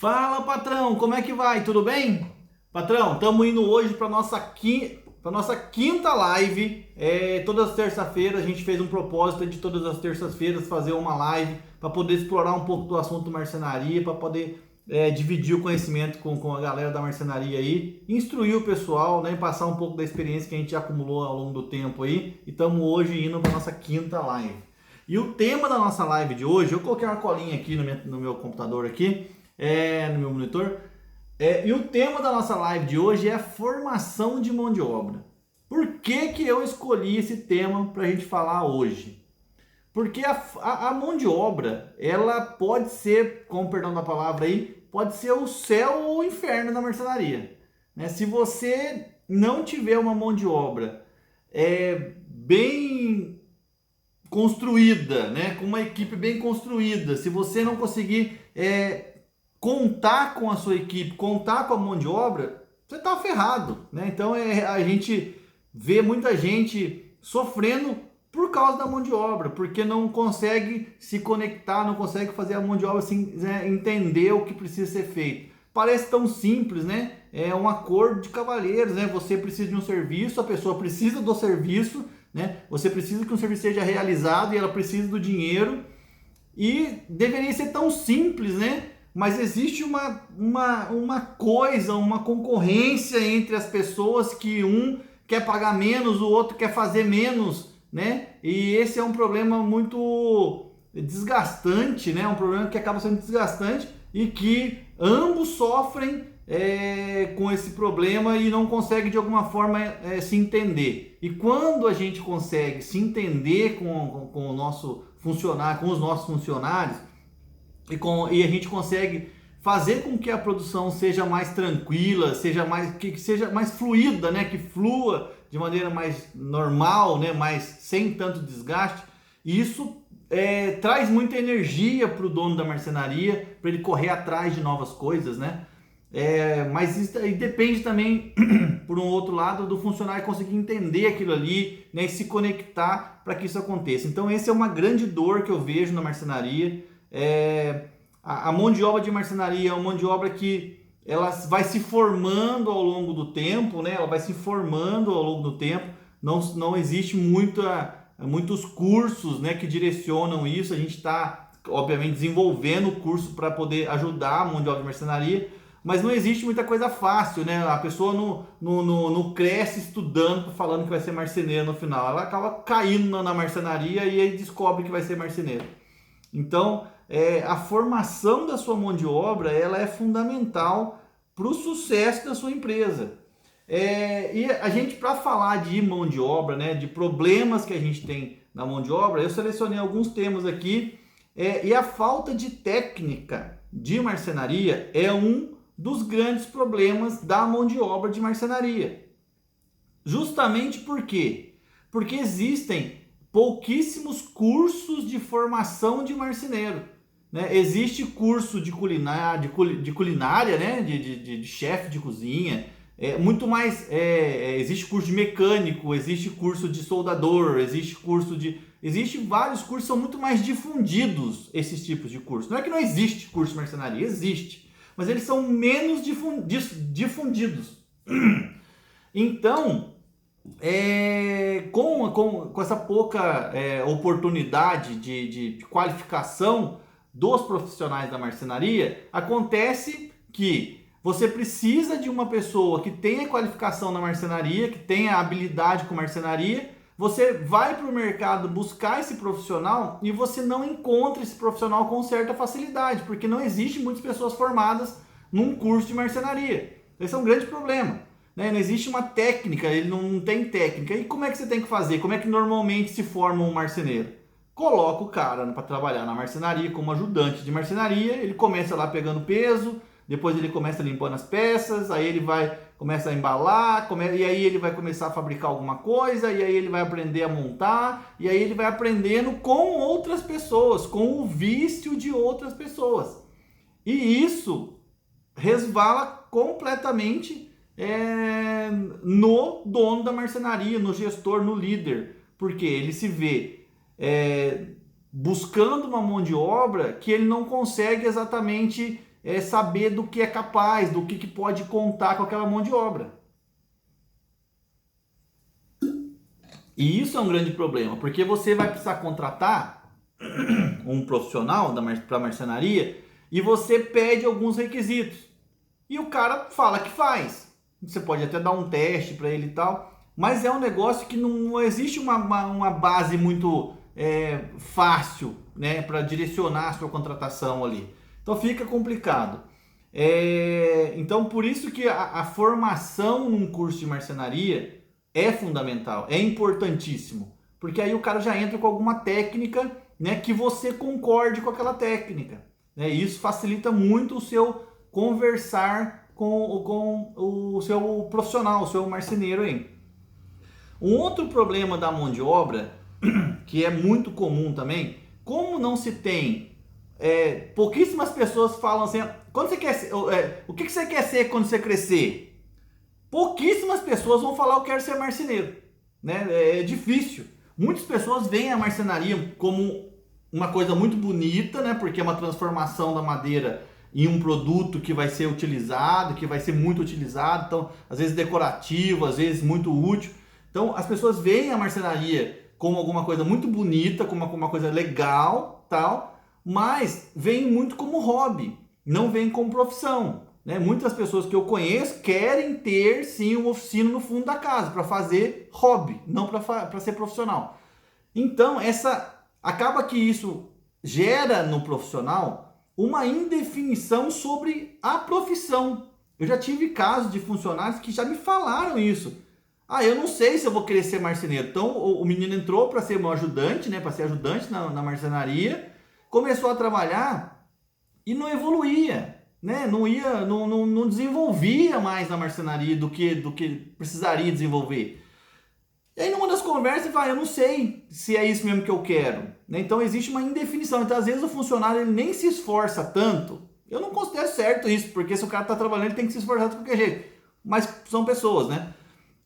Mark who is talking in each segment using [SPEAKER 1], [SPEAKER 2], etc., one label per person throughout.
[SPEAKER 1] Fala, patrão, como é que vai? Tudo bem? Patrão, estamos indo hoje para nossa quinta live. Todas as terças-feiras a gente fez um propósito de todas as terças-feiras fazer uma live para poder explorar um pouco do assunto marcenaria, para poder dividir o conhecimento com a galera da marcenaria aí, instruir o pessoal, né, passar um pouco da experiência que a gente acumulou ao longo do tempo aí. E estamos hoje indo para nossa quinta live. E o tema da nossa live de hoje, eu coloquei uma colinha aqui no meu computador aqui, no meu monitor. E o tema da nossa live de hoje é a formação de mão de obra. Por que eu escolhi esse tema para a gente falar hoje? Porque a mão de obra, ela pode ser, com perdão da palavra aí, pode ser o céu ou o inferno na marcenaria. Né? Se você não tiver uma mão de obra bem construída, né? Com uma equipe bem construída, se você não conseguir contar com a sua equipe, contar com a mão de obra, você está ferrado, né? Então a gente vê muita gente sofrendo por causa da mão de obra, porque não consegue se conectar, não consegue fazer a mão de obra assim, né, entender o que precisa ser feito. Parece tão simples, né? É um acordo de cavalheiros, né? Você precisa de um serviço, a pessoa precisa do serviço, né? Você precisa que um serviço seja realizado e ela precisa do dinheiro. E deveria ser tão simples, né? Mas existe uma coisa, uma concorrência entre as pessoas, que um quer pagar menos, o outro quer fazer menos, né? E esse é um problema muito desgastante, né? Um problema que acaba sendo desgastante e que ambos sofrem com esse problema e não conseguem de alguma forma se entender. E quando a gente consegue se entender com o nosso funcionário, com os nossos funcionários, e a gente consegue fazer com que a produção seja mais tranquila, que seja mais fluida, né? Que flua de maneira mais normal, né? Mais sem tanto desgaste. E isso traz muita energia para o dono da marcenaria, para ele correr atrás de novas coisas, né? Mas isso aí depende também, por um outro lado, do funcionário conseguir entender aquilo ali, né, e se conectar para que isso aconteça. Então, essa é uma grande dor que eu vejo na marcenaria. A mão de obra de marcenaria é uma mão de obra que ela vai se formando ao longo do tempo, né? Ela vai se formando ao longo do tempo. Não existe muitos cursos, né, que direcionam isso. A gente está, obviamente, desenvolvendo o curso para poder ajudar a mão de obra de marcenaria. Mas não existe muita coisa fácil, né? A pessoa não cresce estudando, falando que vai ser marceneiro no final. Ela acaba caindo na marcenaria e aí descobre que vai ser marceneiro. Então, a formação da sua mão de obra, ela é fundamental para o sucesso da sua empresa. E a gente, para falar de mão de obra, né, de problemas que a gente tem na mão de obra, eu selecionei alguns temas aqui. E a falta de técnica de marcenaria é um dos grandes problemas da mão de obra de marcenaria. Justamente por quê? Porque existem pouquíssimos cursos de formação de marceneiro. Né? Existe curso de culinária, né? de chefe de cozinha, muito mais. Existe curso de mecânico, existe curso de soldador, existe vários cursos, são muito mais difundidos esses tipos de curso. Não é que não existe curso de marcenaria, existe, mas eles são menos difundidos. Então, com essa pouca oportunidade de qualificação dos profissionais da marcenaria, acontece que você precisa de uma pessoa que tenha qualificação na marcenaria, que tenha habilidade com marcenaria. Você vai para o mercado buscar esse profissional e você não encontra esse profissional com certa facilidade, porque não existe muitas pessoas formadas num curso de marcenaria. Esse é um grande problema. Né? Não existe uma técnica, ele não tem técnica. E como é que você tem que fazer? Como é que normalmente se forma um marceneiro? Coloca o cara para trabalhar na marcenaria como ajudante de marcenaria, ele começa lá pegando peso, depois ele começa limpando as peças, aí ele começa a embalar, e aí ele vai começar a fabricar alguma coisa, e aí ele vai aprender a montar, e aí ele vai aprendendo com outras pessoas, com o vício de outras pessoas. E isso resvala completamente no dono da marcenaria, no gestor, no líder, porque ele se vê buscando uma mão de obra que ele não consegue exatamente saber do que é capaz, do que pode contar com aquela mão de obra. E isso é um grande problema, porque você vai precisar contratar um profissional para marcenaria e você pede alguns requisitos. E o cara fala que faz. Você pode até dar um teste para ele e tal, mas é um negócio que não existe uma base muito fácil, né, para direcionar a sua contratação ali. Então fica complicado. Então por isso que a formação num curso de marcenaria é fundamental, é importantíssimo, porque aí o cara já entra com alguma técnica, né, que você concorde com aquela técnica, né? Isso facilita muito o seu conversar com o seu profissional, o seu marceneiro aí. Um outro problema da mão de obra, que é muito comum também, como não se tem, pouquíssimas pessoas falam assim, quando você quer ser, o que você quer ser quando você crescer? Pouquíssimas pessoas vão falar eu quero ser marceneiro, né? É difícil. Muitas pessoas veem a marcenaria como uma coisa muito bonita, né? Porque é uma transformação da madeira em um produto que vai ser utilizado, que vai ser muito utilizado, então às vezes decorativo, às vezes muito útil. Então as pessoas veem a marcenaria como alguma coisa muito bonita, como uma coisa legal, tal, mas veem muito como hobby, não veem como profissão. Né? Muitas pessoas que eu conheço querem ter sim uma oficina no fundo da casa para fazer hobby, não para ser profissional. Então acaba que isso gera no profissional uma indefinição sobre a profissão. Eu já tive casos de funcionários que já me falaram isso. Eu não sei se eu vou querer ser marceneiro. Então o menino entrou para ser meu ajudante, né? Para ser ajudante na marcenaria, começou a trabalhar e não evoluía. Né? Não desenvolvia mais na marcenaria do que precisaria desenvolver. E aí numa das conversas eu não sei se é isso mesmo que eu quero. Né? Então existe uma indefinição. Então às vezes o funcionário ele nem se esforça tanto. Eu não considero certo isso, porque se o cara está trabalhando ele tem que se esforçar de qualquer jeito. Mas são pessoas, né?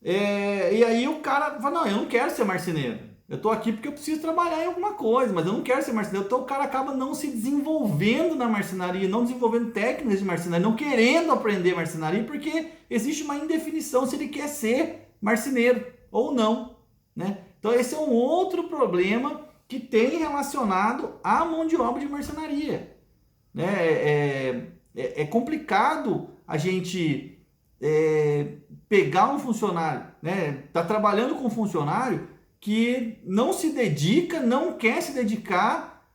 [SPEAKER 1] E aí o cara fala, não, eu não quero ser marceneiro. Eu estou aqui porque eu preciso trabalhar em alguma coisa, mas eu não quero ser marceneiro. Então o cara acaba não se desenvolvendo na marcenaria, não desenvolvendo técnicas de marcenaria, não querendo aprender marcenaria, porque existe uma indefinição se ele quer ser marceneiro ou não. Né? Então esse é um outro problema que tem relacionado à mão de obra de marcenaria. Né? É complicado a gente pegar um funcionário, né? Tá trabalhando com um funcionário que não se dedica, não quer se dedicar,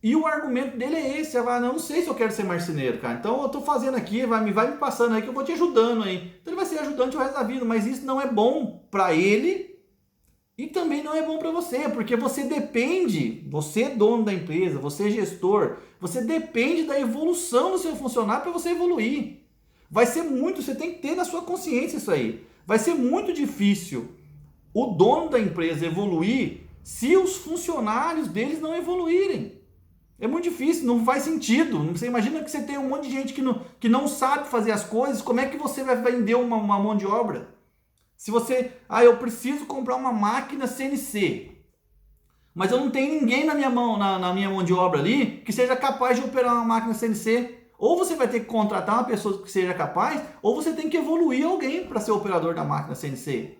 [SPEAKER 1] e o argumento dele é esse, não sei se eu quero ser marceneiro, cara, então eu tô fazendo aqui, vai me passando aí que eu vou te ajudando aí. Então ele vai ser ajudante o resto da vida, mas isso não é bom para ele e também não é bom para você, porque você depende, você é dono da empresa, você é gestor, você depende da evolução do seu funcionário para você evoluir. Vai ser muito, você tem que ter na sua consciência isso aí. Vai ser muito difícil o dono da empresa evoluir se os funcionários deles não evoluírem. É muito difícil, não faz sentido. Você imagina que você tem um monte de gente que não sabe fazer as coisas, como é que você vai vender uma mão de obra? Se você, eu preciso comprar uma máquina CNC, mas eu não tenho ninguém na minha mão de obra ali que seja capaz de operar uma máquina CNC. Ou você vai ter que contratar uma pessoa que seja capaz, ou você tem que evoluir alguém para ser operador da máquina CNC.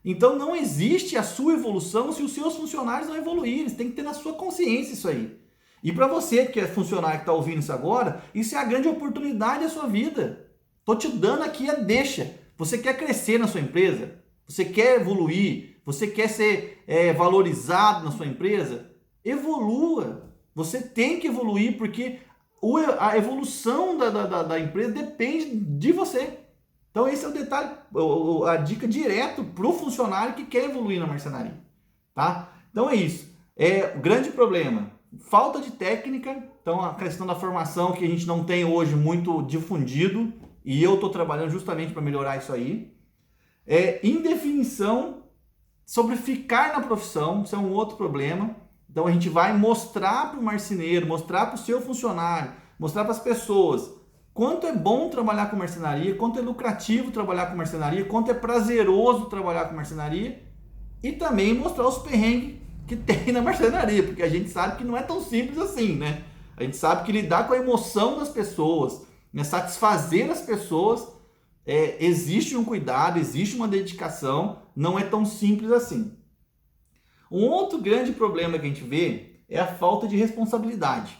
[SPEAKER 1] Então não existe a sua evolução se os seus funcionários não evoluírem. Você tem que ter na sua consciência isso aí. E para você que é funcionário que está ouvindo isso agora, isso é a grande oportunidade da sua vida. Estou te dando aqui a deixa. Você quer crescer na sua empresa? Você quer evoluir? Você quer ser valorizado na sua empresa? Evolua. Você tem que evoluir porque a evolução da empresa depende de você. Então esse é o detalhe, a dica direto para o funcionário que quer evoluir na marcenaria. Tá? Então é isso. O grande problema, falta de técnica. Então a questão da formação que a gente não tem hoje muito difundido, e eu estou trabalhando justamente para melhorar isso aí. Indefinição sobre ficar na profissão, isso é um outro problema. Então a gente vai mostrar para o marceneiro, mostrar para o seu funcionário, mostrar para as pessoas quanto é bom trabalhar com marcenaria, quanto é lucrativo trabalhar com marcenaria, quanto é prazeroso trabalhar com marcenaria, e também mostrar os perrengues que tem na marcenaria, porque a gente sabe que não é tão simples assim, né? A gente sabe que lidar com a emoção das pessoas, né, satisfazer as pessoas, existe um cuidado, existe uma dedicação, não é tão simples assim. Um outro grande problema que a gente vê é a falta de responsabilidade.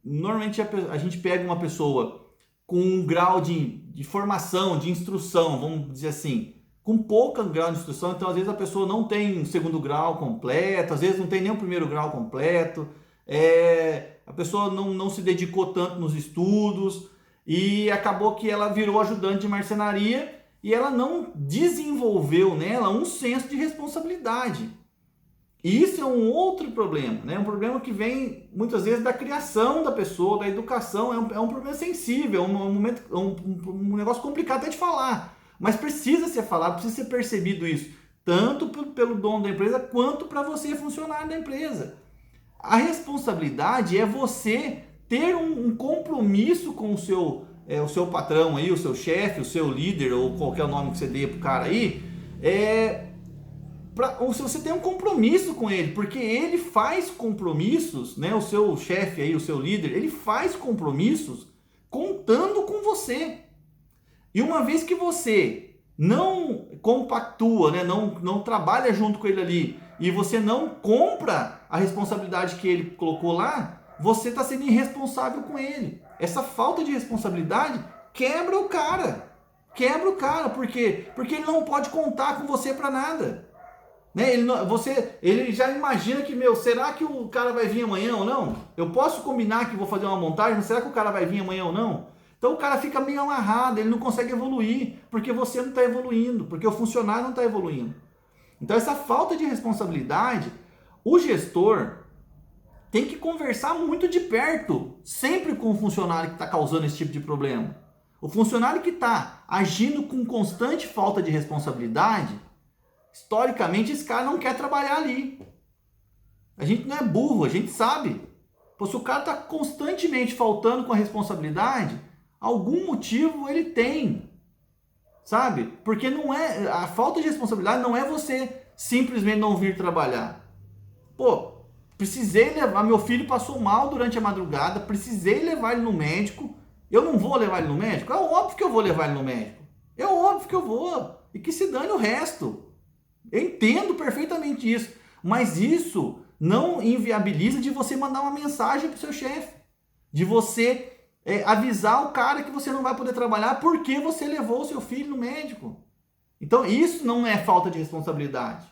[SPEAKER 1] Normalmente a gente pega uma pessoa com um grau de formação, de instrução, vamos dizer assim, com pouco grau de instrução, então às vezes a pessoa não tem um segundo grau completo, às vezes não tem nem o primeiro grau completo, a pessoa não se dedicou tanto nos estudos e acabou que ela virou ajudante de marcenaria e ela não desenvolveu nela um senso de responsabilidade. E isso é um outro problema, né? Um problema que vem muitas vezes da criação da pessoa, da educação, é um problema sensível, um negócio complicado até de falar, mas precisa ser falado, precisa ser percebido isso, tanto pelo dono da empresa quanto para você, funcionário da empresa. A responsabilidade é você ter um compromisso com o seu patrão aí, o seu chefe, o seu líder, ou qualquer nome que você dê pro cara aí, ou se você tem um compromisso com ele, porque ele faz compromissos, né? O seu chefe aí, o seu líder, ele faz compromissos contando com você. E uma vez que você não compactua, né? não trabalha junto com ele ali, e você não compra a responsabilidade que ele colocou lá, você está sendo irresponsável com ele. Essa falta de responsabilidade quebra o cara. Por quê? Porque ele não pode contar com você para nada. Né? Ele já imagina que, será que o cara vai vir amanhã ou não? Eu posso combinar que vou fazer uma montagem, mas será que o cara vai vir amanhã ou não? Então o cara fica meio amarrado, ele não consegue evoluir, porque você não está evoluindo, porque o funcionário não está evoluindo. Então essa falta de responsabilidade, o gestor tem que conversar muito de perto, sempre com o funcionário que está causando esse tipo de problema. O funcionário que está agindo com constante falta de responsabilidade, historicamente, esse cara não quer trabalhar ali. A gente não é burro, a gente sabe. Pô, se o cara está constantemente faltando com a responsabilidade, algum motivo ele tem. Sabe? Porque a falta de responsabilidade não é você simplesmente não vir trabalhar. Pô, precisei levar, meu filho passou mal durante a madrugada, precisei levar ele no médico. Eu não vou levar ele no médico? É óbvio que eu vou levar ele no médico. É óbvio que eu vou. E que se dane o resto. Eu entendo perfeitamente isso, mas isso não inviabiliza de você mandar uma mensagem para o seu chefe, de você avisar o cara que você não vai poder trabalhar porque você levou o seu filho no médico. Então isso não é falta de responsabilidade.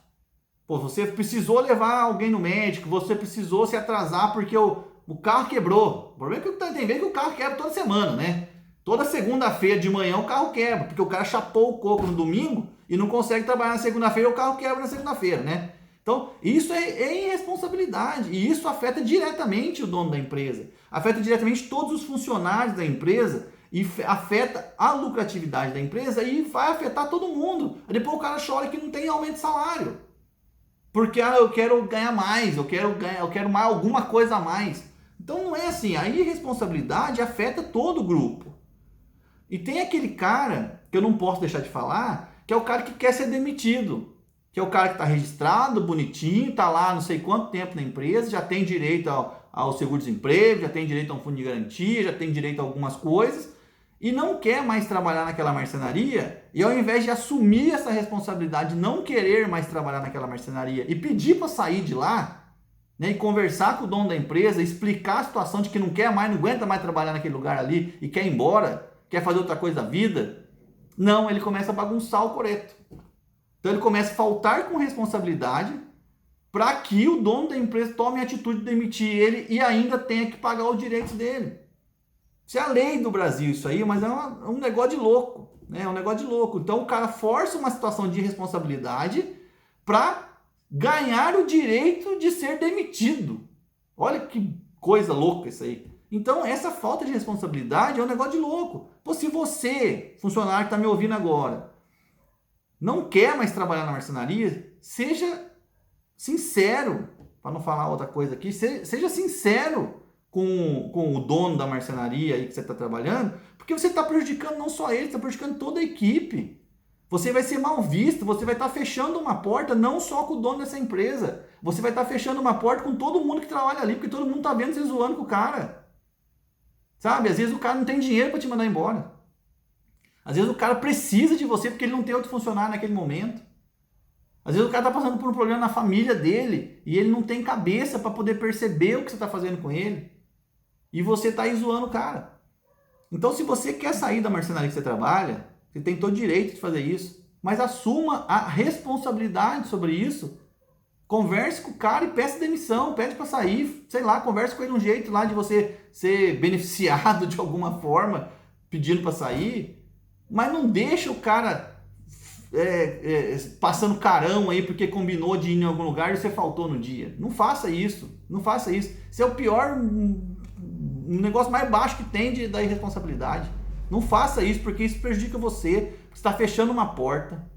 [SPEAKER 1] Pô, você precisou levar alguém no médico, você precisou se atrasar porque o carro quebrou. O problema é que tem vez que o carro quebra toda semana, né? Toda segunda-feira de manhã o carro quebra, porque o cara chapou o coco no domingo e não consegue trabalhar na segunda-feira, o carro quebra na segunda-feira, né? Então, isso é irresponsabilidade e isso afeta diretamente o dono da empresa, afeta diretamente todos os funcionários da empresa e afeta a lucratividade da empresa e vai afetar todo mundo. Depois o cara chora que não tem aumento de salário, porque eu quero ganhar mais, eu quero mais alguma coisa a mais. Então não é assim, a irresponsabilidade afeta todo o grupo. E tem aquele cara, que eu não posso deixar de falar, que é o cara que quer ser demitido. Que é o cara que está registrado, bonitinho, está lá não sei quanto tempo na empresa, já tem direito ao seguro-desemprego, já tem direito a um fundo de garantia, já tem direito a algumas coisas, e não quer mais trabalhar naquela marcenaria, e ao invés de assumir essa responsabilidade, não querer mais trabalhar naquela marcenaria e pedir para sair de lá, né, e conversar com o dono da empresa, explicar a situação de que não quer mais, não aguenta mais trabalhar naquele lugar ali e quer ir embora, quer fazer outra coisa da vida, não, ele começa a bagunçar o coreto. Então ele começa a faltar com responsabilidade para que o dono da empresa tome a atitude de demitir ele e ainda tenha que pagar os direitos dele. Isso é a lei do Brasil isso aí, mas é um negócio de louco, né? É um negócio de louco. Então o cara força uma situação de irresponsabilidade para ganhar o direito de ser demitido. Olha que coisa louca isso aí. Então essa falta de responsabilidade é um negócio de louco. Pô, se você, funcionário que está me ouvindo agora, não quer mais trabalhar na marcenaria, seja sincero, para não falar outra coisa aqui, seja sincero com o dono da marcenaria aí que você está trabalhando, porque você está prejudicando não só ele, está prejudicando toda a equipe. Você vai ser mal visto, você vai estar fechando uma porta não só com o dono dessa empresa, você vai estar fechando uma porta com todo mundo que trabalha ali, porque todo mundo está vendo você zoando com o cara. Sabe? Às vezes o cara não tem dinheiro para te mandar embora. Às vezes o cara precisa de você porque ele não tem outro funcionário naquele momento. Às vezes o cara está passando por um problema na família dele e ele não tem cabeça para poder perceber o que você está fazendo com ele. E você está aí zoando o cara. Então, se você quer sair da marcenaria que você trabalha, você tem todo direito de fazer isso. Mas assuma a responsabilidade sobre isso. Converse com o cara e peça demissão, pede para sair, sei lá, converse com ele um jeito lá de você ser beneficiado de alguma forma, pedindo para sair. Mas não deixa o cara passando carão aí porque combinou de ir em algum lugar e você faltou no dia. Não faça isso, não faça isso. Isso é o pior, um negócio mais baixo que tem da irresponsabilidade. Não faça isso porque isso prejudica você. Você está fechando uma porta.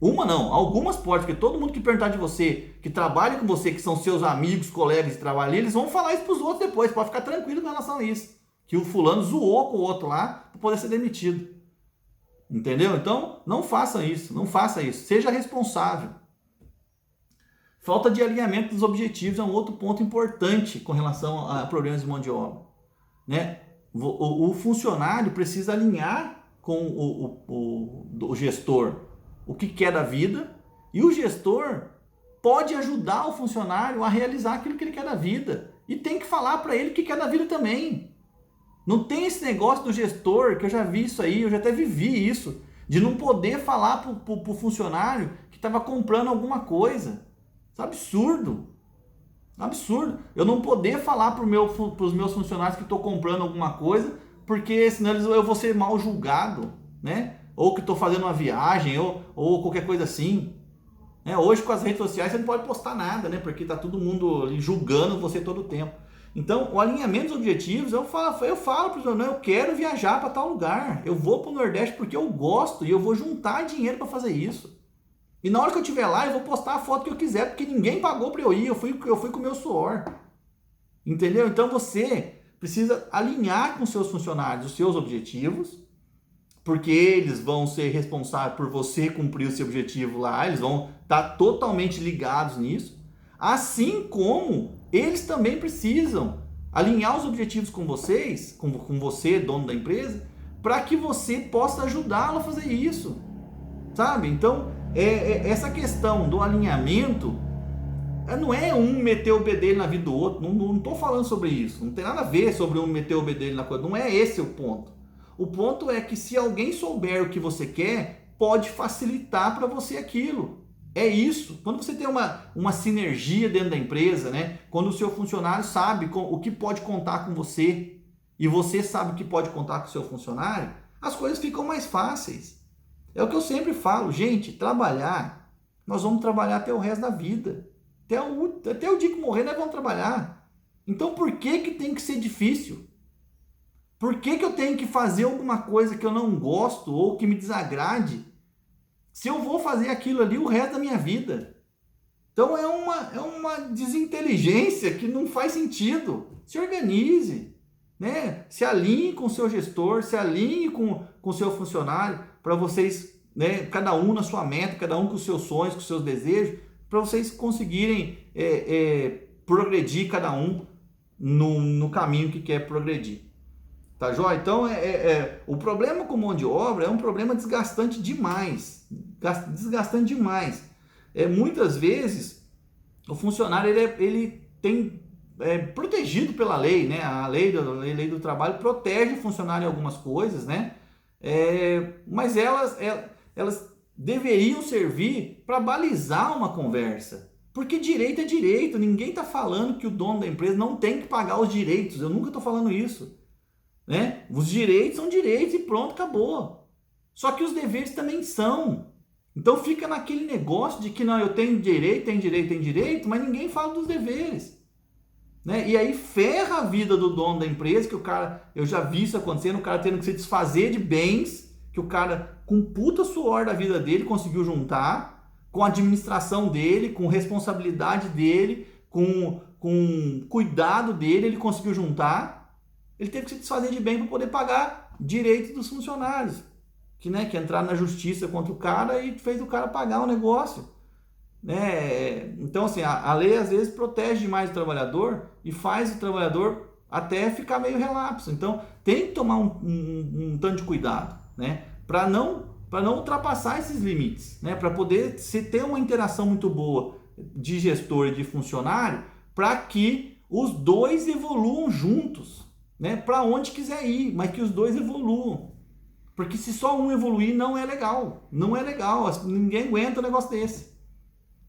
[SPEAKER 1] Uma não, algumas portas, porque todo mundo que perguntar de você, que trabalha com você, que são seus amigos, colegas de trabalho, eles vão falar isso para os outros depois. Pode ficar tranquilo com relação a isso. Que o fulano zoou com o outro lá para poder ser demitido. Entendeu? Então, não faça isso, não faça isso. Seja responsável. Falta de alinhamento dos objetivos é um outro ponto importante com relação a problemas de mão de obra. Né? O funcionário precisa alinhar com o gestor o que quer da vida e o gestor pode ajudar o funcionário a realizar aquilo que ele quer da vida. E tem que falar para ele o que quer da vida também. Não tem esse negócio do gestor, que eu já vi isso aí, eu já até vivi isso, de não poder falar para o funcionário que estava comprando alguma coisa. Isso é absurdo. Absurdo. Eu não poder falar para os meus funcionários que estou comprando alguma coisa, porque senão eu vou ser mal julgado, né? Ou que estou fazendo uma viagem, ou qualquer coisa assim. Hoje com as redes sociais você não pode postar nada, né? Porque está todo mundo ali julgando você todo o tempo. Então, o alinhamento dos objetivos, eu falo para os meus, eu quero viajar para tal lugar. Eu vou para o Nordeste porque eu gosto e eu vou juntar dinheiro para fazer isso. E na hora que eu estiver lá, eu vou postar a foto que eu quiser, porque ninguém pagou para eu ir, eu fui com o meu suor. Entendeu? Então você precisa alinhar com seus funcionários os seus objetivos, porque eles vão ser responsáveis por você cumprir o seu objetivo lá, eles vão estar totalmente ligados nisso, assim como eles também precisam alinhar os objetivos com vocês, com você, dono da empresa, para que você possa ajudá-lo a fazer isso, sabe? Então, essa questão do alinhamento não é um meter o bedelho na vida do outro, não estou falando sobre isso, não tem nada a ver sobre um meter o bedelho na coisa, não é esse o ponto. O ponto é que se alguém souber o que você quer, pode facilitar para você aquilo. É isso. Quando você tem uma sinergia dentro da empresa, né? Quando o seu funcionário sabe o que pode contar com você e você sabe o que pode contar com o seu funcionário, as coisas ficam mais fáceis. É o que eu sempre falo, gente, trabalhar, nós vamos trabalhar até o resto da vida. Até o dia que morrer nós vamos trabalhar. Então por que tem que ser difícil? Por que eu tenho que fazer alguma coisa que eu não gosto ou que me desagrade se eu vou fazer aquilo ali o resto da minha vida? Então é uma desinteligência que não faz sentido. Se organize, né? Se alinhe com o seu gestor, se alinhe com o seu funcionário para vocês, né, cada um na sua meta, cada um com os seus sonhos, com os seus desejos, para vocês conseguirem progredir cada um no caminho que quer progredir. Tá joia? Então, o problema com mão de obra é um problema desgastante demais. Desgastante demais. Muitas vezes, o funcionário ele tem protegido pela lei, né? A lei do trabalho protege o funcionário em algumas coisas, né? Mas elas deveriam servir para balizar uma conversa. Porque direito é direito. Ninguém está falando que o dono da empresa não tem que pagar os direitos. Eu nunca estou falando isso. Né? Os direitos são direitos e pronto, acabou. Só que os deveres também são. Então fica naquele negócio de que não, eu tenho direito, mas ninguém fala dos deveres. Né? E aí ferra a vida do dono da empresa, que o cara, eu já vi isso acontecendo, o cara tendo que se desfazer de bens, que o cara com puta suor da vida dele conseguiu juntar, com a administração dele, com responsabilidade dele, com cuidado dele, ele conseguiu juntar. Ele teve que se desfazer de bem para poder pagar direito dos funcionários. Que entraram na justiça contra o cara e fez o cara pagar o negócio. né? Então, assim, a lei às vezes protege demais o trabalhador e faz o trabalhador até ficar meio relapso. Então, tem que tomar um tanto de cuidado, né? Para não ultrapassar esses limites, né? Para poder se ter uma interação muito boa de gestor e de funcionário, para que os dois evoluam juntos, né? Para onde quiser ir, mas que os dois evoluam. Porque se só um evoluir, não é legal. Não é legal. Ninguém aguenta um negócio desse.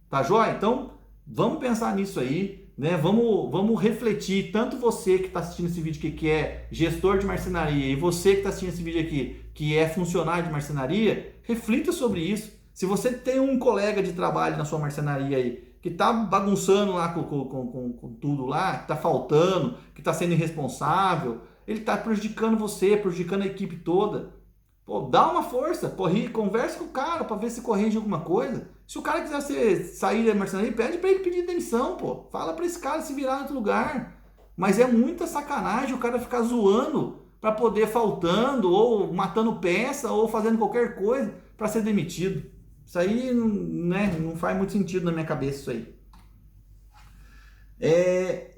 [SPEAKER 1] Tá joia? Então, vamos pensar nisso aí, né? Vamos refletir, tanto você que está assistindo esse vídeo aqui, que é gestor de marcenaria, e você que está assistindo esse vídeo aqui, que é funcionário de marcenaria, reflita sobre isso. Se você tem um colega de trabalho na sua marcenaria aí, que está bagunçando lá com tudo lá, que está faltando, que está sendo irresponsável, ele está prejudicando você, prejudicando a equipe toda. Pô, dá uma força, conversa com o cara para ver se corrige alguma coisa. Se o cara quiser sair da marcenaria, pede para ele pedir demissão, pô. Fala para esse cara se virar em outro lugar. Mas é muita sacanagem o cara ficar zoando para poder faltando, ou matando peça, ou fazendo qualquer coisa para ser demitido. Isso aí, né, não faz muito sentido na minha cabeça isso aí.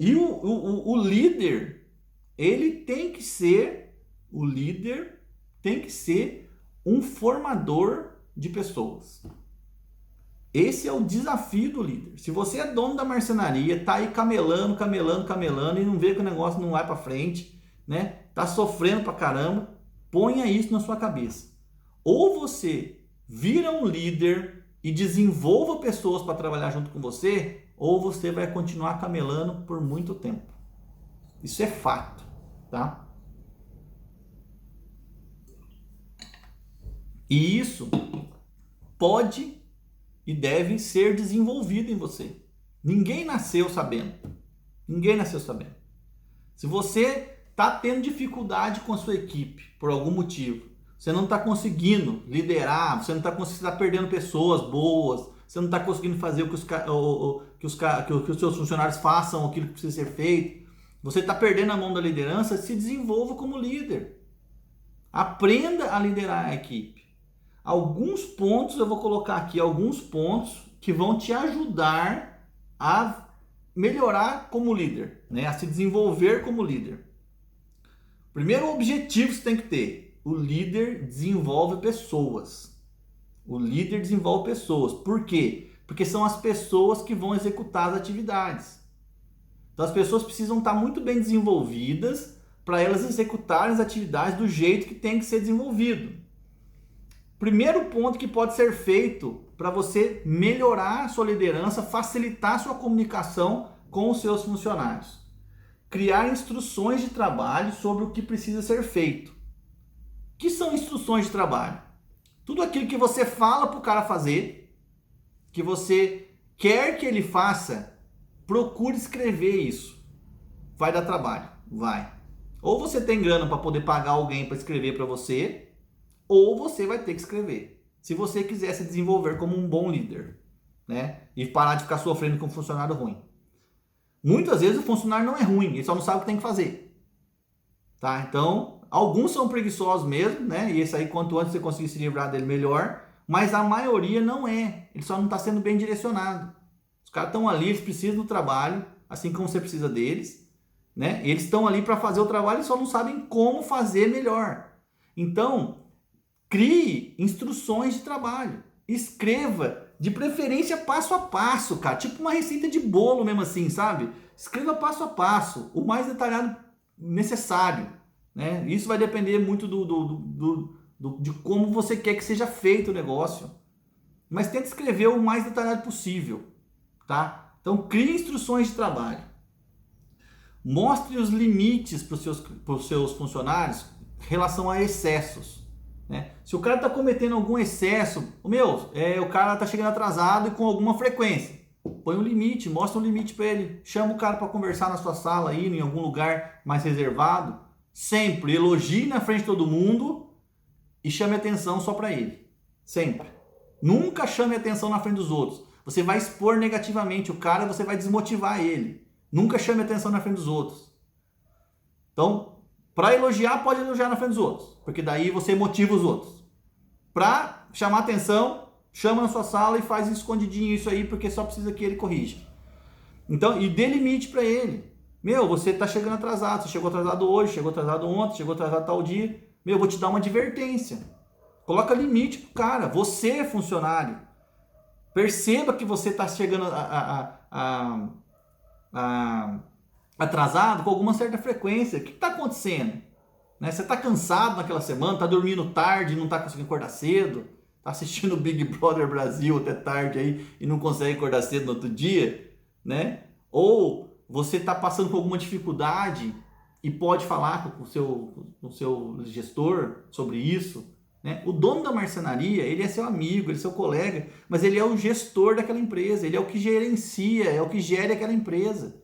[SPEAKER 1] E o líder, o líder tem que ser um formador de pessoas. Esse é o desafio do líder. Se você é dono da marcenaria, tá aí camelando e não vê que o negócio não vai para frente, né? Tá sofrendo pra caramba, ponha isso na sua cabeça. Ou você vira um líder e desenvolva pessoas para trabalhar junto com você, ou você vai continuar camelando por muito tempo. Isso é fato, tá? E isso pode e deve ser desenvolvido em você. Ninguém nasceu sabendo. Ninguém nasceu sabendo. Se você está tendo dificuldade com a sua equipe por algum motivo, você não está conseguindo liderar, você não está conseguindo, está perdendo pessoas boas, você não está conseguindo fazer que os seus funcionários façam aquilo que precisa ser feito, você está perdendo a mão da liderança, se desenvolva como líder. Aprenda a liderar a equipe. Alguns pontos, eu vou colocar aqui alguns pontos que vão te ajudar a melhorar como líder, né? A se desenvolver como líder. Primeiro objetivo que você tem que ter: o líder desenvolve pessoas. O líder desenvolve pessoas. Por quê? Porque são as pessoas que vão executar as atividades. Então as pessoas precisam estar muito bem desenvolvidas para elas executarem as atividades do jeito que tem que ser desenvolvido. Primeiro ponto que pode ser feito para você melhorar a sua liderança, facilitar a sua comunicação com os seus funcionários. Criar instruções de trabalho sobre o que precisa ser feito. O que são instruções de trabalho? Tudo aquilo que você fala para o cara fazer, que você quer que ele faça, procure escrever isso. Vai dar trabalho? Vai. Ou você tem grana para poder pagar alguém para escrever para você, ou você vai ter que escrever, se você quiser se desenvolver como um bom líder, né? E parar de ficar sofrendo com um funcionário ruim. Muitas vezes o funcionário não é ruim, ele só não sabe o que tem que fazer, tá? Então, alguns são preguiçosos mesmo, né? E esse aí, quanto antes você conseguir se livrar dele, melhor. Mas a maioria não é, ele só não está sendo bem direcionado. Os caras estão ali, eles precisam do trabalho, assim como você precisa deles, né? Eles estão ali para fazer o trabalho e só não sabem como fazer melhor. Então, crie instruções de trabalho. Escreva, de preferência passo a passo, cara. Tipo uma receita de bolo mesmo assim, sabe? Escreva passo a passo, o mais detalhado necessário, né? Isso vai depender muito de como você quer que seja feito o negócio. Mas tente escrever o mais detalhado possível, tá? Então, crie instruções de trabalho. Mostre os limites para os seus funcionários em relação a excessos. Né? Se o cara está cometendo algum excesso, o cara está chegando atrasado e com alguma frequência, põe um limite, mostra um limite para ele, chama o cara para conversar na sua sala aí, em algum lugar mais reservado, sempre elogie na frente de todo mundo e chame atenção só para ele, sempre. Nunca chame atenção na frente dos outros, você vai expor negativamente o cara, você vai desmotivar ele. Nunca chame atenção na frente dos outros. Então, para elogiar, pode elogiar na frente dos outros, porque daí você motiva os outros. Para chamar atenção, Chama na sua sala e faz escondidinho isso aí, porque só precisa que ele corrija. Então, e dê limite para ele. Meu, você está chegando atrasado, você chegou atrasado hoje, chegou atrasado ontem, chegou atrasado tal dia. Meu, eu vou te dar uma advertência. Coloca limite pro cara. Você é funcionário. Perceba que você está chegando atrasado com alguma certa frequência. O que está acontecendo? Né? Você está cansado naquela semana, está dormindo tarde, não está conseguindo acordar cedo, está assistindo o Big Brother Brasil até tarde aí e não consegue acordar cedo no outro dia, né? Ou você está passando por alguma dificuldade e pode falar com o seu gestor sobre isso, né? O dono da marcenaria, ele é seu amigo, ele é seu colega, mas ele é o gestor daquela empresa, ele é o que gerencia, é o que gere aquela empresa.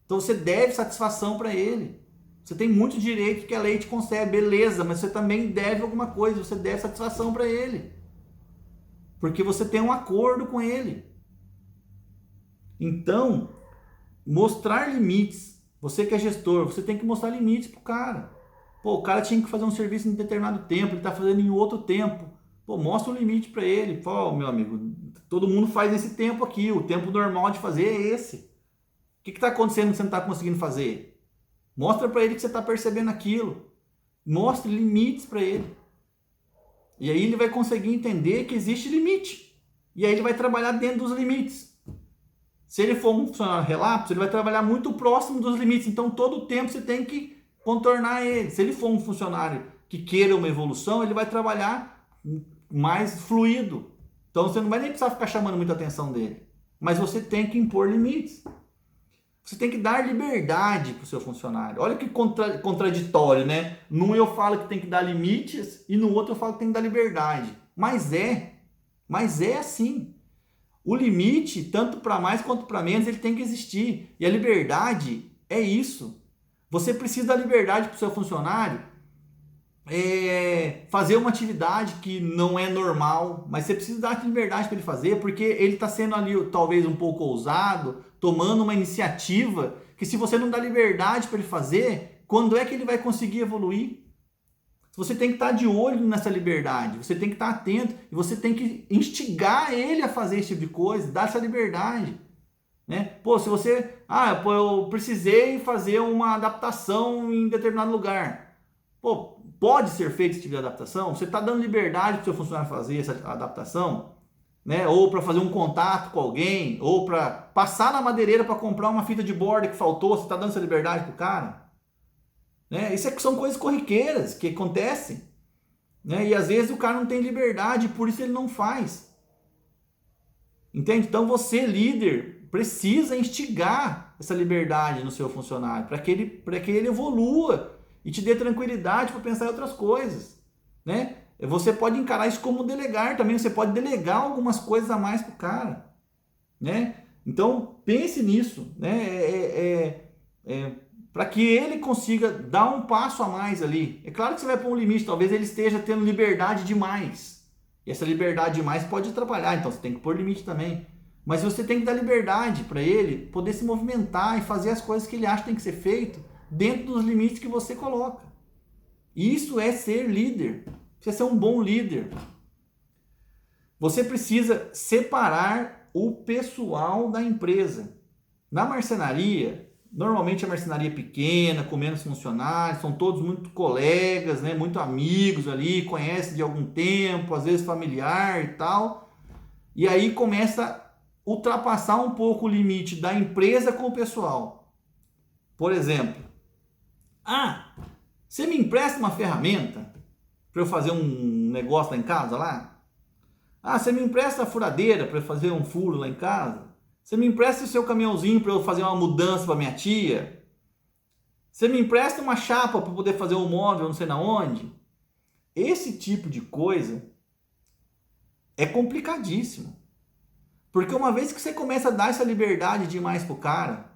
[SPEAKER 1] Então você deve satisfação para ele. Você tem muito direito que a lei te concede, beleza, mas você também deve alguma coisa, você deve satisfação para ele. Porque você tem um acordo com ele. Então, mostrar limites. Você que é gestor, você tem que mostrar limites pro cara. Pô, o cara tinha que fazer um serviço em determinado tempo, ele está fazendo em outro tempo. Pô, mostra um limite para ele. Pô, meu amigo, todo mundo faz esse tempo aqui, o tempo normal de fazer é esse. O que está acontecendo que você não está conseguindo fazer? Mostra para ele que você está percebendo aquilo. Mostre limites para ele. E aí ele vai conseguir entender que existe limite. E aí ele vai trabalhar dentro dos limites. Se ele for um funcionário relapso, ele vai trabalhar muito próximo dos limites. Então todo o tempo você tem que contornar ele. Se ele for um funcionário que queira uma evolução, ele vai trabalhar mais fluido. Então você não vai nem precisar ficar chamando muita atenção dele. Mas você tem que impor limites. Você tem que dar liberdade para o seu funcionário. Olha que contraditório, né? Num eu falo que tem que dar limites e no outro eu falo que tem que dar liberdade. Mas é assim. O limite, tanto para mais quanto para menos, ele tem que existir. E a liberdade é isso. Você precisa dar liberdade para o seu funcionário fazer uma atividade que não é normal, mas você precisa dar liberdade para ele fazer, porque ele está sendo ali talvez um pouco ousado, tomando uma iniciativa que se você não dá liberdade para ele fazer, quando é que ele vai conseguir evoluir? Você tem que estar de olho nessa liberdade, você tem que estar atento e você tem que instigar ele a fazer esse tipo de coisa, dar essa liberdade. Né? Pô, se você... eu precisei fazer uma adaptação em determinado lugar. Pô, pode ser feito esse tipo de adaptação? Você está dando liberdade para o seu funcionário fazer essa adaptação? Né? Ou para fazer um contato com alguém? Ou para passar na madeireira para comprar uma fita de borda que faltou? Você está dando essa liberdade para o cara? Né? Isso são coisas corriqueiras que acontecem. Né? E às vezes o cara não tem liberdade, por isso ele não faz. Entende? Então você, líder, precisa instigar essa liberdade no seu funcionário para que ele evolua e te dê tranquilidade para pensar em outras coisas, né? Você pode encarar isso como delegar também, você pode delegar algumas coisas a mais para o cara, né? Então pense nisso, né? Para que ele consiga dar um passo a mais ali. É claro que você vai pôr um limite, talvez ele esteja tendo liberdade demais. E essa liberdade demais pode atrapalhar, então você tem que pôr limite também. Mas você tem que dar liberdade para ele poder se movimentar e fazer as coisas que ele acha que tem que ser feito dentro dos limites que você coloca. Isso é ser líder. Você é ser um bom líder. Você precisa separar o pessoal da empresa. Na marcenaria, normalmente a marcenaria é pequena, com menos funcionários, são todos muito colegas, né, muito amigos ali, conhecem de algum tempo, às vezes familiar e tal. E aí começa a ultrapassar um pouco o limite da empresa com o pessoal. Por exemplo, você me empresta uma ferramenta para eu fazer um negócio lá em casa lá? Você me empresta a furadeira para eu fazer um furo lá em casa? Você me empresta o seu caminhãozinho para eu fazer uma mudança para minha tia? Você me empresta uma chapa para poder fazer um móvel não sei na onde? Esse tipo de coisa é complicadíssimo. Porque uma vez que você começa a dar essa liberdade demais pro cara,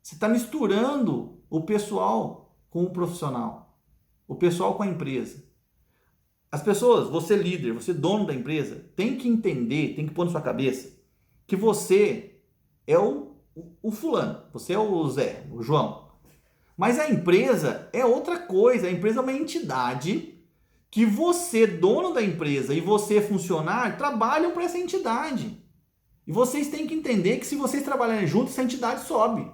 [SPEAKER 1] você está misturando o pessoal com o profissional, o pessoal com a empresa. As pessoas, você líder, você dono da empresa, tem que entender, tem que pôr na sua cabeça que você é o fulano, você é o Zé, o João. Mas a empresa é outra coisa, a empresa é uma entidade que você, dono da empresa, e você, funcionário, trabalham para essa entidade. E vocês têm que entender que se vocês trabalharem juntos, essa entidade sobe,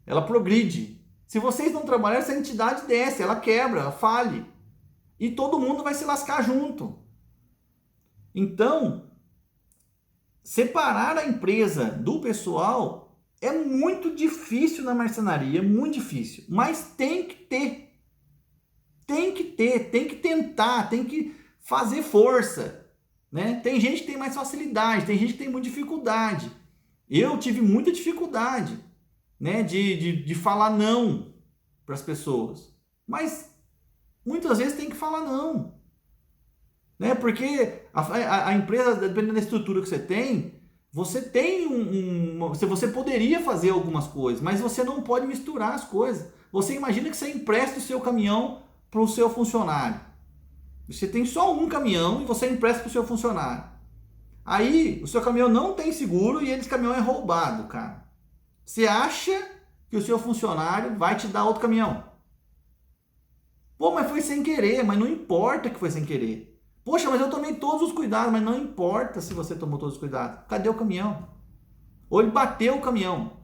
[SPEAKER 1] ela progride. Se vocês não trabalharem, essa entidade desce, ela quebra, ela fale. E todo mundo vai se lascar junto. Então, separar a empresa do pessoal é muito difícil na marcenaria, é muito difícil. Mas tem que ter. Tem que ter, tem que tentar, tem que fazer força, né? Tem gente que tem mais facilidade, tem gente que tem muita dificuldade. Eu tive muita dificuldade, né, de falar não para as pessoas. Mas muitas vezes tem que falar não, né? Porque a empresa, dependendo da estrutura que você tem você poderia fazer algumas coisas, mas você não pode misturar as coisas. Você imagina que você empresta o seu caminhão para o seu funcionário. Você tem só um caminhão e você empresta para o seu funcionário. Aí o seu caminhão não tem seguro e esse caminhão é roubado, cara. Você acha que o seu funcionário vai te dar outro caminhão? Pô, mas foi sem querer, mas não importa que foi sem querer. Poxa, mas eu tomei todos os cuidados, mas não importa se você tomou todos os cuidados. Cadê o caminhão? Ou ele bateu o caminhão.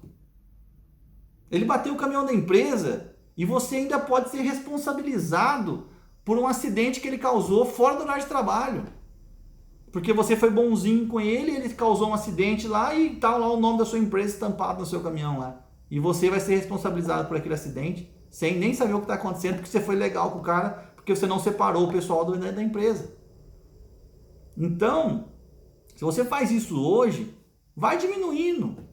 [SPEAKER 1] Ele bateu o caminhão da empresa e você ainda pode ser responsabilizado por um acidente que ele causou fora do horário de trabalho. Porque você foi bonzinho com ele, ele causou um acidente lá e tá lá o nome da sua empresa estampado no seu caminhão lá. E você vai ser responsabilizado por aquele acidente, sem nem saber o que está acontecendo, porque você foi legal com o cara, porque você não separou o pessoal da empresa. Então, se você faz isso hoje, vai diminuindo.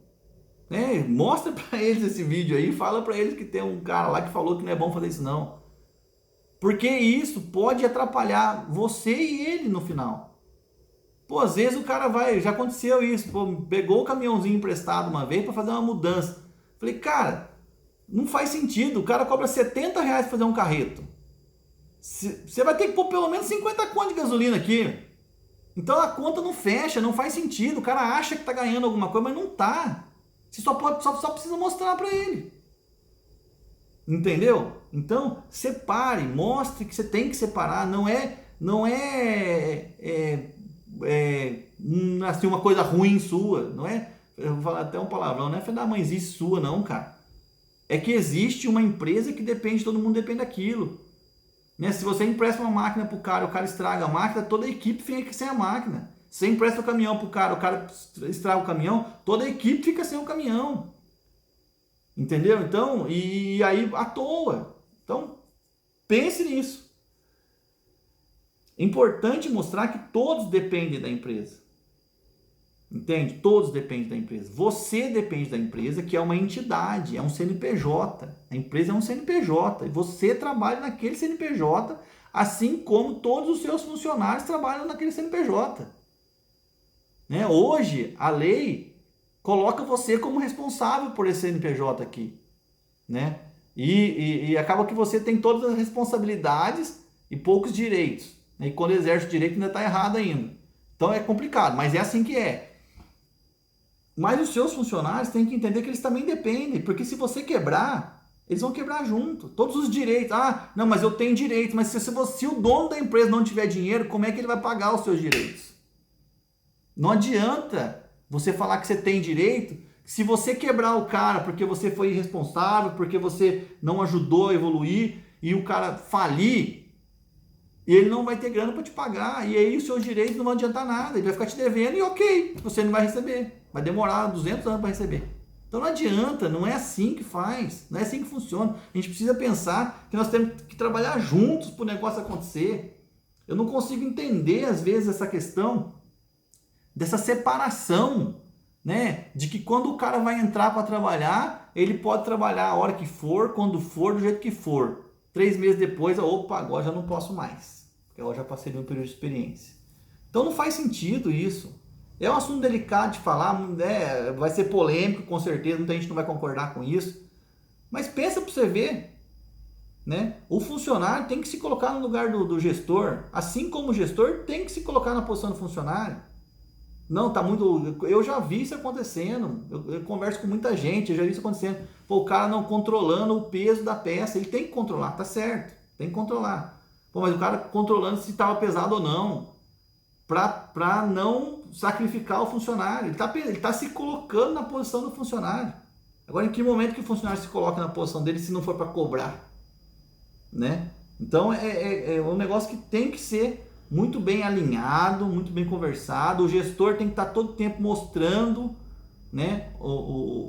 [SPEAKER 1] Né? Mostra para eles esse vídeo aí, fala para eles que tem um cara lá que falou que não é bom fazer isso não. Porque isso pode atrapalhar você e ele no final. Pô, às vezes o cara já aconteceu isso, pô, pegou o caminhãozinho emprestado uma vez para fazer uma mudança. Falei, cara, não faz sentido, o cara cobra R$70 para fazer um carreto. Você vai ter que pôr pelo menos 50 conto de gasolina aqui. Então a conta não fecha, não faz sentido. O cara acha que tá ganhando alguma coisa, mas não tá. Você só precisa mostrar para ele. Entendeu? Então, separe, mostre que você tem que separar. Não é assim, uma coisa ruim sua. Não é, eu vou falar até um palavrão, não é da mãezice sua não, cara. É que existe uma empresa que depende, todo mundo depende daquilo. Né? Se você empresta uma máquina pro cara, o cara estraga a máquina, toda a equipe fica sem a máquina. Se você empresta o caminhão pro cara, o cara estraga o caminhão, toda a equipe fica sem o caminhão. Entendeu? Então, e aí à toa. Então, pense nisso. É importante mostrar que todos dependem da empresa. Entende? Todos dependem da empresa. Você depende da empresa, que é uma entidade, é um CNPJ. A empresa é um CNPJ. E você trabalha naquele CNPJ, assim como todos os seus funcionários trabalham naquele CNPJ. Né? Hoje, a lei coloca você como responsável por esse CNPJ aqui. Né? E acaba que você tem todas as responsabilidades e poucos direitos. Né? E quando exerce o direito ainda está errado ainda. Então é complicado, mas é assim que é. Mas os seus funcionários têm que entender que eles também dependem, porque se você quebrar, eles vão quebrar junto. Todos os direitos. Ah, não, mas eu tenho direito. Mas se o dono da empresa não tiver dinheiro, como é que ele vai pagar os seus direitos? Não adianta você falar que você tem direito, se você quebrar o cara porque você foi irresponsável, porque você não ajudou a evoluir e o cara falir, ele não vai ter grana para te pagar. E aí os seus direitos não vão adiantar nada. Ele vai ficar te devendo e ok, você não vai receber. Vai demorar 200 anos para receber. Então não adianta, não é assim que faz, não é assim que funciona. A gente precisa pensar que nós temos que trabalhar juntos para o negócio acontecer. Eu não consigo entender, às vezes, essa questão dessa separação, né? De que quando o cara vai entrar para trabalhar, ele pode trabalhar a hora que for, quando for, do jeito que for. 3 meses depois, opa, agora já não posso mais. Porque agora já passei de um período de experiência. Então não faz sentido isso. É um assunto delicado de falar, né? Vai ser polêmico com certeza, muita gente não vai concordar com isso. Mas pensa para você ver, né? O funcionário tem que se colocar no lugar do gestor, assim como o gestor tem que se colocar na posição do funcionário. Não, tá muito... Eu já vi isso acontecendo, eu converso com muita gente, eu já vi isso acontecendo. Pô, o cara não controlando o peso da peça, ele tem que controlar, tá certo, tem que controlar. Pô, mas o cara controlando se estava pesado ou não, para não sacrificar o funcionário. Ele tá se colocando na posição do funcionário. Agora, em que momento que o funcionário se coloca na posição dele se não for para cobrar, né? Então, é um negócio que tem que ser muito bem alinhado, muito bem conversado. O gestor tem que estar todo tempo mostrando, né,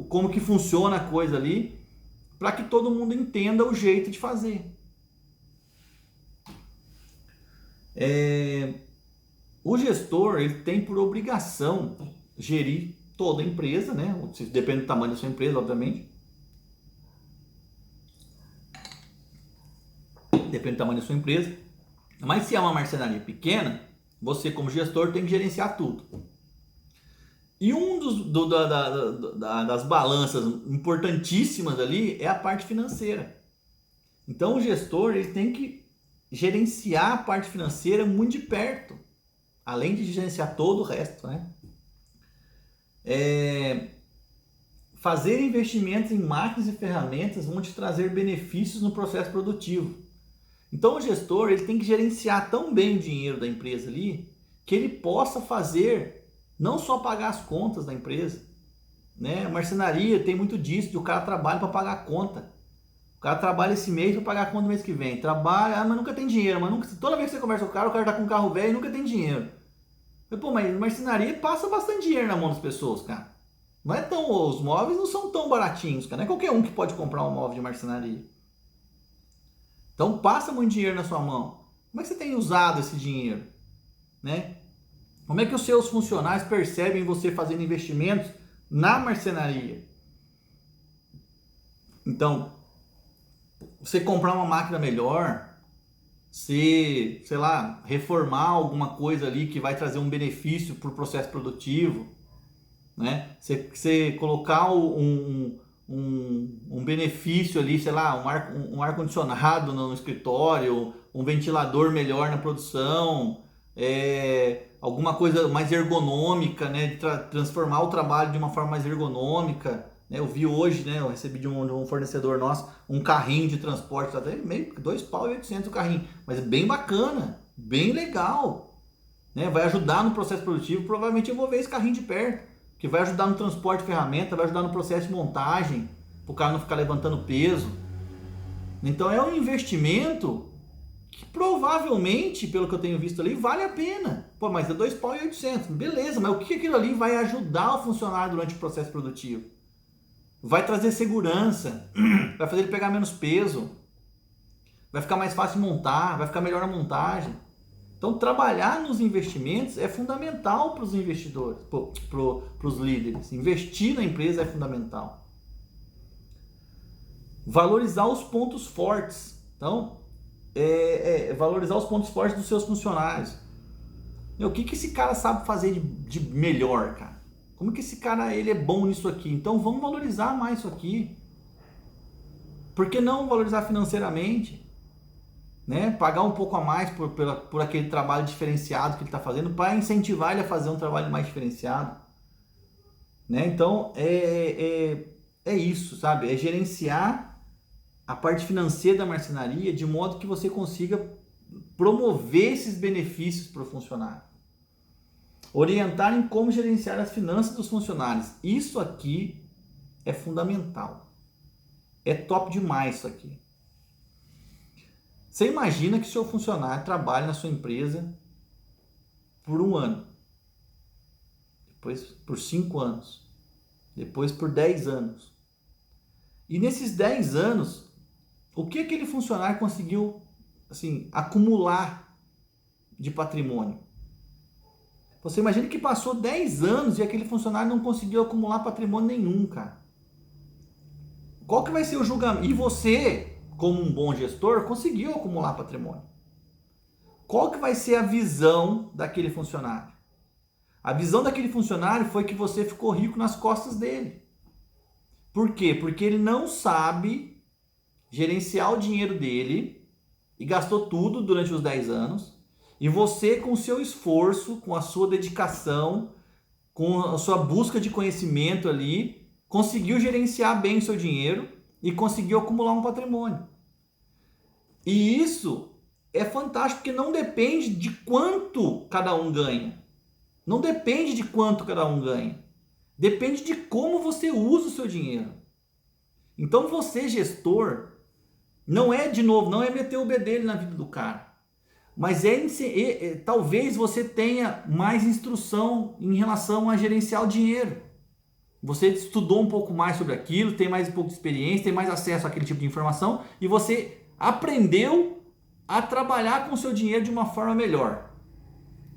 [SPEAKER 1] como que funciona a coisa ali, para que todo mundo entenda o jeito de fazer. O gestor, ele tem por obrigação gerir toda a empresa, né? Depende do tamanho da sua empresa, obviamente. Depende do tamanho da sua empresa. Mas se é uma marcenaria pequena, você como gestor tem que gerenciar tudo. E das balanças importantíssimas ali é a parte financeira. Então o gestor, ele tem que gerenciar a parte financeira muito de perto, além de gerenciar todo o resto, né? Fazer investimentos em máquinas e ferramentas vão te trazer benefícios no processo produtivo. Então o gestor, ele tem que gerenciar tão bem o dinheiro da empresa ali, que ele possa fazer, não só pagar as contas da empresa, né? A marcenaria tem muito disso, de o cara trabalha para pagar a conta. O cara trabalha esse mês para pagar a conta do mês que vem. Trabalha, mas nunca tem dinheiro. Mas nunca, toda vez que você conversa com o cara tá com um carro velho e nunca tem dinheiro. Pô, mas marcenaria passa bastante dinheiro na mão das pessoas, cara. Não é tão, os móveis não são tão baratinhos, cara. Não é qualquer um que pode comprar um móvel de marcenaria. Então passa muito dinheiro na sua mão. Como é que você tem usado esse dinheiro, né? Como é que os seus funcionários percebem você fazendo investimentos na marcenaria? Então, você comprar uma máquina melhor, você, sei lá, reformar alguma coisa ali que vai trazer um benefício para o processo produtivo, né? Você colocar um benefício ali, sei lá, um ar-condicionado no escritório, um ventilador melhor na produção, alguma coisa mais ergonômica, né? De transformar o trabalho de uma forma mais ergonômica. Eu vi hoje, né? Eu recebi de um fornecedor nosso um carrinho de transporte, até meio R$2.800 o carrinho, mas bem bacana, bem legal, né? Vai ajudar no processo produtivo. Provavelmente eu vou ver esse carrinho de perto, que vai ajudar no transporte de ferramenta, vai ajudar no processo de montagem, para o cara não ficar levantando peso. Então é um investimento que provavelmente, pelo que eu tenho visto ali, vale a pena. Pô, mas é R$2.800, beleza, mas o que aquilo ali vai ajudar o funcionário durante o processo produtivo? Vai trazer segurança, vai fazer ele pegar menos peso, vai ficar mais fácil montar, vai ficar melhor a montagem. Então, trabalhar nos investimentos é fundamental para os investidores, para os líderes. Investir na empresa é fundamental. Valorizar os pontos fortes. Então, valorizar os pontos fortes dos seus funcionários. O que esse cara sabe fazer de melhor, cara? Como que esse cara ele é bom nisso aqui? Então, vamos valorizar mais isso aqui. Por que não valorizar financeiramente? Né? Pagar um pouco a mais por aquele trabalho diferenciado que ele está fazendo, para incentivar ele a fazer um trabalho mais diferenciado, né? Então é isso, sabe? É gerenciar a parte financeira da marcenaria de modo que você consiga promover esses benefícios para o funcionário, orientar em como gerenciar as finanças dos funcionários. Isso aqui é fundamental, é top demais isso aqui. Você imagina que seu funcionário trabalha na sua empresa por 1 ano, depois por 5 anos, depois por 10 anos. E nesses 10 anos, o que aquele funcionário conseguiu assim, acumular de patrimônio? Você imagina que passou 10 anos e aquele funcionário não conseguiu acumular patrimônio nenhum, cara. Qual que vai ser o julgamento? E você, como um bom gestor, conseguiu acumular patrimônio. Qual que vai ser a visão daquele funcionário? A visão daquele funcionário foi que você ficou rico nas costas dele. Por quê? Porque ele não sabe gerenciar o dinheiro dele e gastou tudo durante os 10 anos. E você, com o seu esforço, com a sua dedicação, com a sua busca de conhecimento ali, conseguiu gerenciar bem o seu dinheiro e conseguiu acumular um patrimônio. E isso é fantástico porque não depende de quanto cada um ganha. Não depende de quanto cada um ganha. Depende de como você usa o seu dinheiro. Então você, gestor, não é, de novo, não é meter o bedelho na vida do cara. Mas talvez você tenha mais instrução em relação a gerenciar o dinheiro. Você estudou um pouco mais sobre aquilo, tem mais um pouco de experiência, tem mais acesso àquele tipo de informação e você aprendeu a trabalhar com o seu dinheiro de uma forma melhor.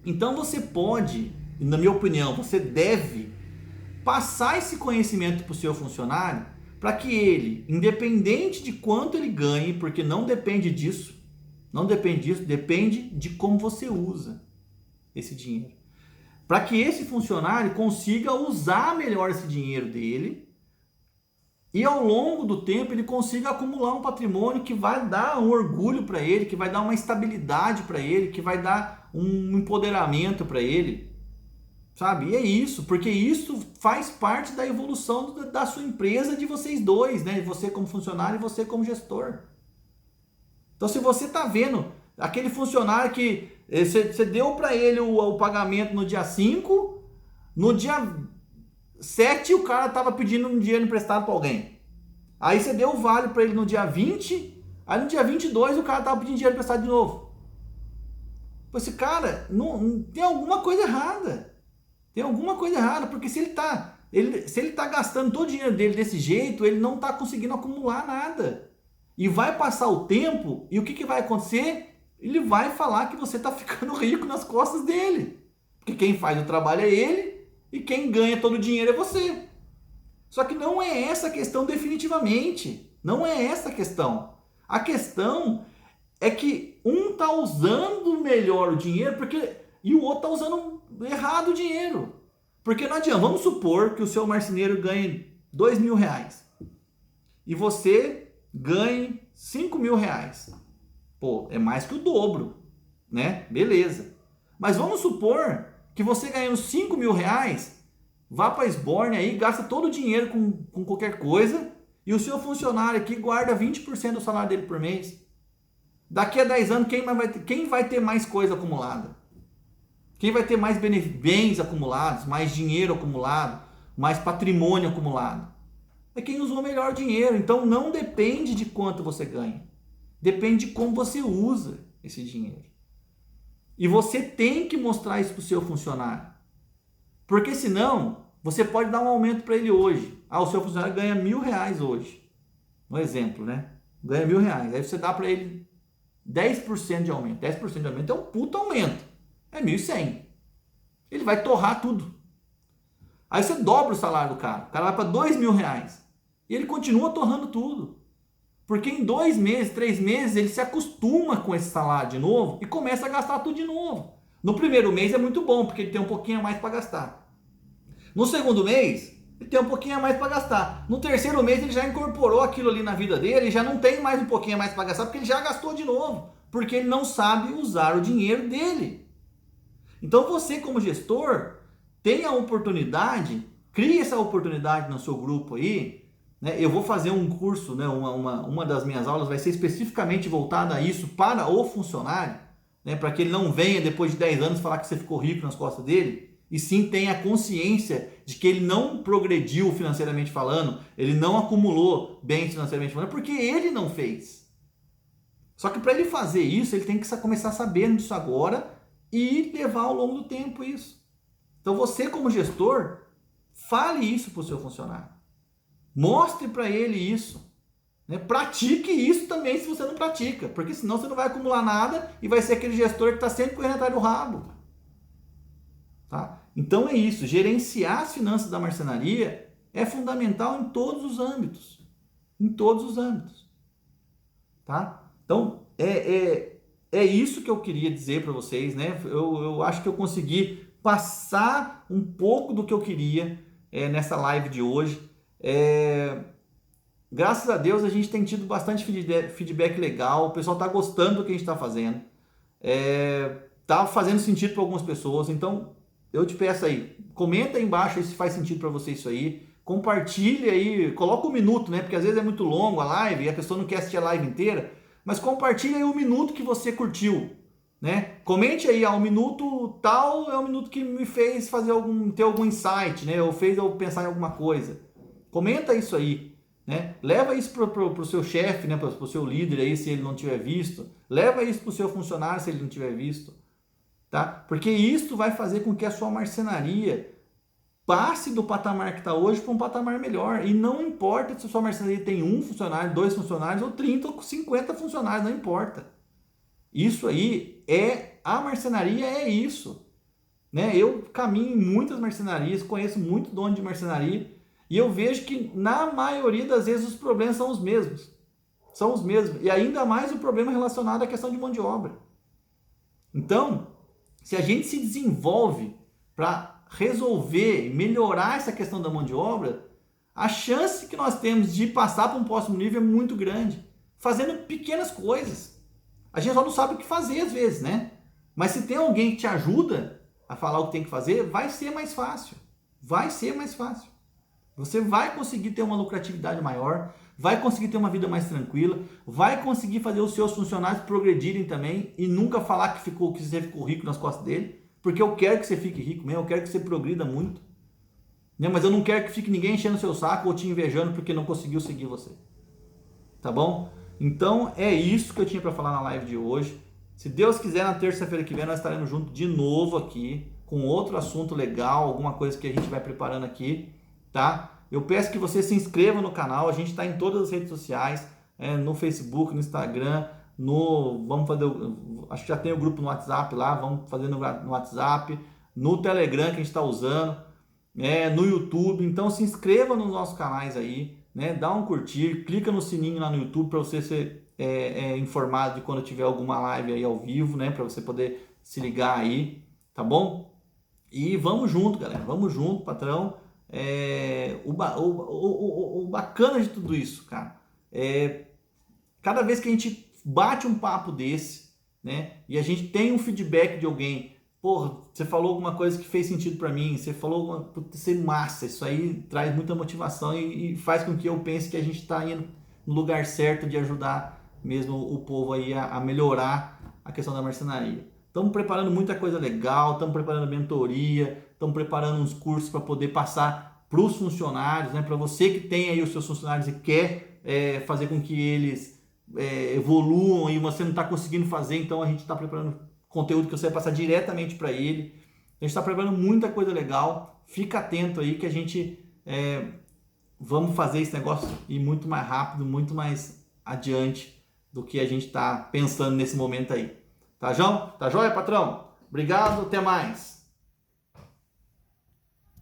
[SPEAKER 1] Então você pode, na minha opinião, você deve passar esse conhecimento para o seu funcionário para que ele, independente de quanto ele ganhe, porque não depende disso, depende de como você usa esse dinheiro. Para que esse funcionário consiga usar melhor esse dinheiro dele e ao longo do tempo ele consiga acumular um patrimônio que vai dar um orgulho para ele, que vai dar uma estabilidade para ele, que vai dar um empoderamento para ele, sabe? E é isso, porque isso faz parte da evolução da sua empresa, de vocês dois, né? Você como funcionário e você como gestor. Então se você está vendo aquele funcionário que você deu para ele o pagamento no dia 5, no dia 7 o cara estava pedindo um dinheiro emprestado para alguém. Aí você deu o vale para ele no dia 20, aí no dia 22 o cara estava pedindo dinheiro emprestado de novo. Esse cara, não, tem alguma coisa errada. Tem alguma coisa errada, porque se ele tá gastando todo o dinheiro dele desse jeito, ele não está conseguindo acumular nada. E vai passar o tempo, e o que vai acontecer? Ele vai falar que você está ficando rico nas costas dele. Porque quem faz o trabalho é ele, e quem ganha todo o dinheiro é você. Só que não é essa a questão definitivamente. Não é essa a questão. A questão é que um está usando melhor o dinheiro e o outro está usando errado o dinheiro. Porque não adianta, vamos supor que o seu marceneiro ganhe R$2.000 e você ganhe R$5.000. Pô, é mais que o dobro, né? Beleza. Mas vamos supor que você ganhando R$5.000, vá para a esbórnia aí, gasta todo o dinheiro com qualquer coisa e o seu funcionário aqui guarda 20% do salário dele por mês. Daqui a 10 anos, quem vai ter mais coisa acumulada? Quem vai ter mais bens acumulados, mais dinheiro acumulado, mais patrimônio acumulado? É quem usou melhor dinheiro. Então não depende de quanto você ganha. Depende de como você usa esse dinheiro. E você tem que mostrar isso para o seu funcionário. Porque senão, você pode dar um aumento para ele hoje. O seu funcionário ganha R$1.000 hoje. Um exemplo, né? Ganha R$1.000. Aí você dá para ele 10% de aumento. 10% de aumento é um puta aumento. É 1.100. Ele vai torrar tudo. Aí você dobra o salário do cara. O cara vai para R$2.000. E ele continua torrando tudo. Porque em 2 meses, 3 meses, ele se acostuma com esse salário de novo e começa a gastar tudo de novo. No primeiro mês é muito bom, porque ele tem um pouquinho a mais para gastar. No segundo mês, ele tem um pouquinho a mais para gastar. No terceiro mês, ele já incorporou aquilo ali na vida dele e já não tem mais um pouquinho a mais para gastar, porque ele já gastou de novo. Porque ele não sabe usar o dinheiro dele. Então você, como gestor, tem a oportunidade, crie essa oportunidade no seu grupo aí. Eu vou fazer um curso, né? Uma das minhas aulas vai ser especificamente voltada a isso para o funcionário, né? Para que ele não venha depois de 10 anos falar que você ficou rico nas costas dele, e sim tenha consciência de que ele não progrediu financeiramente falando, ele não acumulou bens financeiramente falando, porque ele não fez. Só que para ele fazer isso, ele tem que começar sabendo disso agora e levar ao longo do tempo isso. Então você, como gestor, fale isso para o seu funcionário. Mostre para ele isso, né? Pratique isso também se você não pratica, porque senão você não vai acumular nada e vai ser aquele gestor que está sempre correndo atrás do rabo. Tá? Então é isso, gerenciar as finanças da marcenaria é fundamental em todos os âmbitos. Em todos os âmbitos. Tá? Então é isso que eu queria dizer para vocês, né? Eu acho que eu consegui passar um pouco do que eu queria nessa live de hoje. Graças a Deus a gente tem tido bastante feedback legal, o pessoal está gostando do que a gente está fazendo, está fazendo sentido para algumas pessoas. Então eu te peço aí, comenta aí embaixo aí se faz sentido para você isso aí, compartilha aí, coloca 1 minuto, né? Porque às vezes é muito longo a live e a pessoa não quer assistir a live inteira, mas compartilha aí o minuto que você curtiu, né? Comente aí, o minuto tal é o minuto que me fez ter algum insight, né? Ou fez eu pensar em alguma coisa. Comenta isso aí, né? Leva isso pro seu chefe, né? Pro seu líder aí, se ele não tiver visto. Leva isso pro seu funcionário, se ele não tiver visto, tá? Porque isso vai fazer com que a sua marcenaria passe do patamar que está hoje para um patamar melhor. E não importa se a sua marcenaria tem 1 funcionário, 2 funcionários, ou 30 ou 50 funcionários, não importa. Isso aí a marcenaria é isso, né? Eu caminho em muitas marcenarias, conheço muito dono de marcenaria e eu vejo que na maioria das vezes os problemas são os mesmos. São os mesmos. E ainda mais o problema relacionado à questão de mão de obra. Então, se a gente se desenvolve para resolver e melhorar essa questão da mão de obra, a chance que nós temos de passar para um próximo nível é muito grande, fazendo pequenas coisas. A gente só não sabe o que fazer às vezes, né? Mas se tem alguém que te ajuda a falar o que tem que fazer, vai ser mais fácil. Vai ser mais fácil. Você vai conseguir ter uma lucratividade maior, vai conseguir ter uma vida mais tranquila, vai conseguir fazer os seus funcionários progredirem também e nunca falar que você ficou rico nas costas dele, porque eu quero que você fique rico mesmo, eu quero que você progrida muito, né? Mas eu não quero que fique ninguém enchendo o seu saco ou te invejando porque não conseguiu seguir você. Tá bom? Então é isso que eu tinha para falar na live de hoje. Se Deus quiser, na terça-feira que vem nós estaremos juntos de novo aqui com outro assunto legal, alguma coisa que a gente vai preparando aqui, tá? Eu peço que você se inscreva no canal, a gente está em todas as redes sociais, no Facebook, no Instagram, acho que já tem o grupo no WhatsApp lá, vamos fazer no WhatsApp, no Telegram que a gente está usando, no YouTube. Então se inscreva nos nossos canais aí, né? Dá um curtir, clica no sininho lá no YouTube para você ser informado de quando tiver alguma live aí ao vivo, né? Para você poder se ligar aí, tá bom? E vamos junto, galera, vamos junto, patrão. O bacana de tudo isso, cara, cada vez que a gente bate um papo desse, né? E a gente tem um feedback de alguém, porra, você falou alguma coisa que fez sentido para mim, você falou você massa, isso aí traz muita motivação e faz com que eu pense que a gente está indo no lugar certo de ajudar mesmo o povo aí a melhorar a questão da marcenaria. Estamos preparando muita coisa legal, estamos preparando mentoria, estamos preparando uns cursos para poder passar para os funcionários, né? Para você que tem aí os seus funcionários e quer fazer com que eles evoluam e você não está conseguindo fazer, então a gente está preparando conteúdo que você vai passar diretamente para ele. A gente está preparando muita coisa legal, fica atento aí que a gente vamos fazer esse negócio ir muito mais rápido, muito mais adiante do que a gente está pensando nesse momento aí. Tá, João? Tá joia, patrão? Obrigado, até mais.